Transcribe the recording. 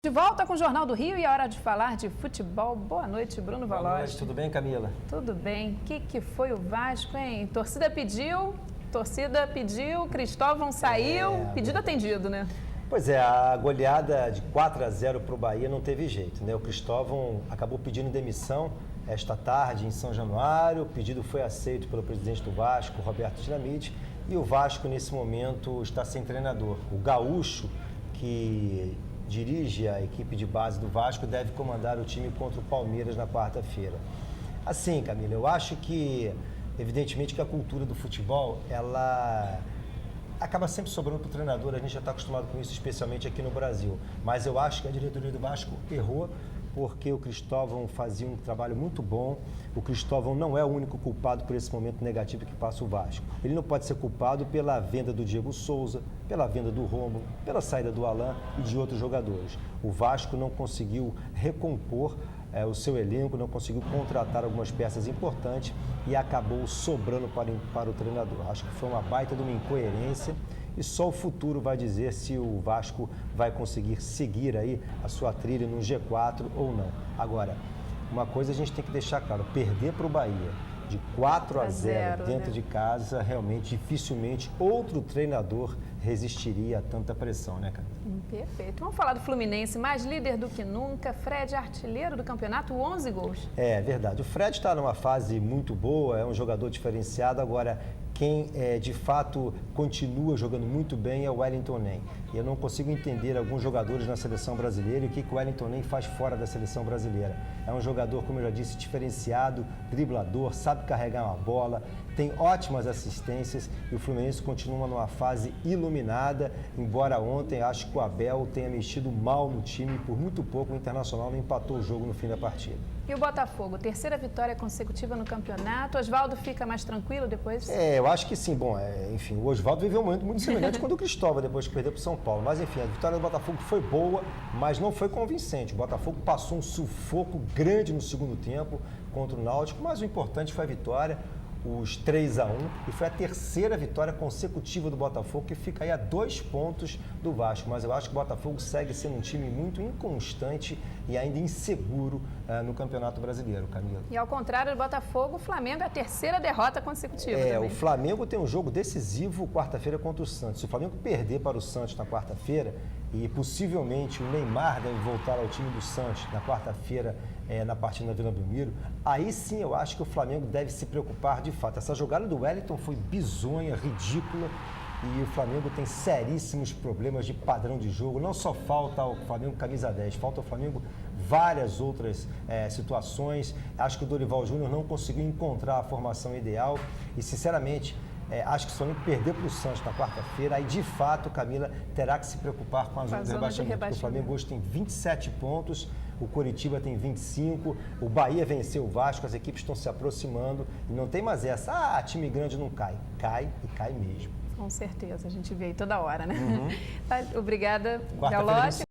De volta com o Jornal do Rio e é hora de falar de futebol. Boa noite, Bruno Valois. Boa noite, tudo bem, Camila? Tudo bem. O que foi o Vasco, hein? Torcida pediu, Cristóvão saiu, pedido atendido, né? Pois é, a goleada de 4-0 para o Bahia não teve jeito, né? O Cristóvão acabou pedindo demissão esta tarde em São Januário, o pedido foi aceito pelo presidente do Vasco, Roberto Dinamite, e o Vasco, nesse momento, está sem treinador. O gaúcho, que dirige a equipe de base do Vasco, deve comandar o time contra o Palmeiras na quarta-feira. Assim, Camila, eu acho que, evidentemente, que a cultura do futebol, ela acaba sempre sobrando para o treinador, a gente já está acostumado com isso, especialmente aqui no Brasil. Mas eu acho que a diretoria do Vasco errou, porque o Cristóvão fazia um trabalho muito bom. O Cristóvão não é o único culpado por esse momento negativo que passa o Vasco. Ele não pode ser culpado pela venda do Diego Souza, pela venda do Rômulo, pela saída do Alan e de outros jogadores. O Vasco não conseguiu recompor o seu elenco, não conseguiu contratar algumas peças importantes e acabou sobrando para o treinador. Acho que foi uma baita de uma incoerência e só o futuro vai dizer se o Vasco vai conseguir seguir aí a sua trilha no G4 ou não. Agora, uma coisa a gente tem que deixar claro, perder para o Bahia de 4-0 dentro de casa, realmente, dificilmente outro treinador resistiria a tanta pressão, né, cara? Perfeito. Vamos falar do Fluminense, mais líder do que nunca. Fred, artilheiro do campeonato, 11 gols. É verdade. O Fred está numa fase muito boa, é um jogador diferenciado. Agora, quem de fato continua jogando muito bem é o Wellington Nem. Eu não consigo entender alguns jogadores na seleção brasileira e o que o Wellington Nem faz fora da seleção brasileira. É um jogador, como eu já disse, diferenciado, driblador, sabe carregar uma bola, tem ótimas assistências e o Fluminense continua numa fase iluminada, embora ontem acho que o Abel tenha mexido mal no time, por muito pouco o Internacional não empatou o jogo no fim da partida. E o Botafogo, terceira vitória consecutiva no campeonato, Oswaldo fica mais tranquilo depois? Eu acho que sim. Bom, enfim, o Oswaldo viveu um momento muito semelhante quando o Cristóvão, depois que perdeu para o São Paulo. Mas enfim, a vitória do Botafogo foi boa, mas não foi convincente. O Botafogo passou um sufoco grande no segundo tempo contra o Náutico, mas o importante foi a vitória, os 3-1, e foi a terceira vitória consecutiva do Botafogo, que fica aí a 2 pontos do Vasco. Mas eu acho que o Botafogo segue sendo um time muito inconstante e ainda inseguro no Campeonato Brasileiro, Camila. E ao contrário do Botafogo, o Flamengo é a terceira derrota consecutiva também. O Flamengo tem um jogo decisivo quarta-feira contra o Santos. Se o Flamengo perder para o Santos na quarta-feira, e possivelmente o Neymar deve voltar ao time do Santos na quarta-feira, na partida na Vila Belmiro, aí sim eu acho que o Flamengo deve se preocupar de fato. Essa jogada do Wellington foi bizonha, ridícula, e o Flamengo tem seríssimos problemas de padrão de jogo. Não só falta ao Flamengo camisa 10, falta ao Flamengo várias outras situações. Acho que o Dorival Júnior não conseguiu encontrar a formação ideal e, sinceramente, acho que se o Flamengo perder para o Santos na quarta-feira, aí de fato, Camila, terá que se preocupar com a zona de rebaixamento. Porque o Flamengo hoje tem 27 pontos, o Coritiba tem 25, o Bahia venceu o Vasco, as equipes estão se aproximando e não tem mais essa, time grande não cai. Cai e cai mesmo. Com certeza, a gente vê aí toda hora, né? Uhum. Obrigada, Valois.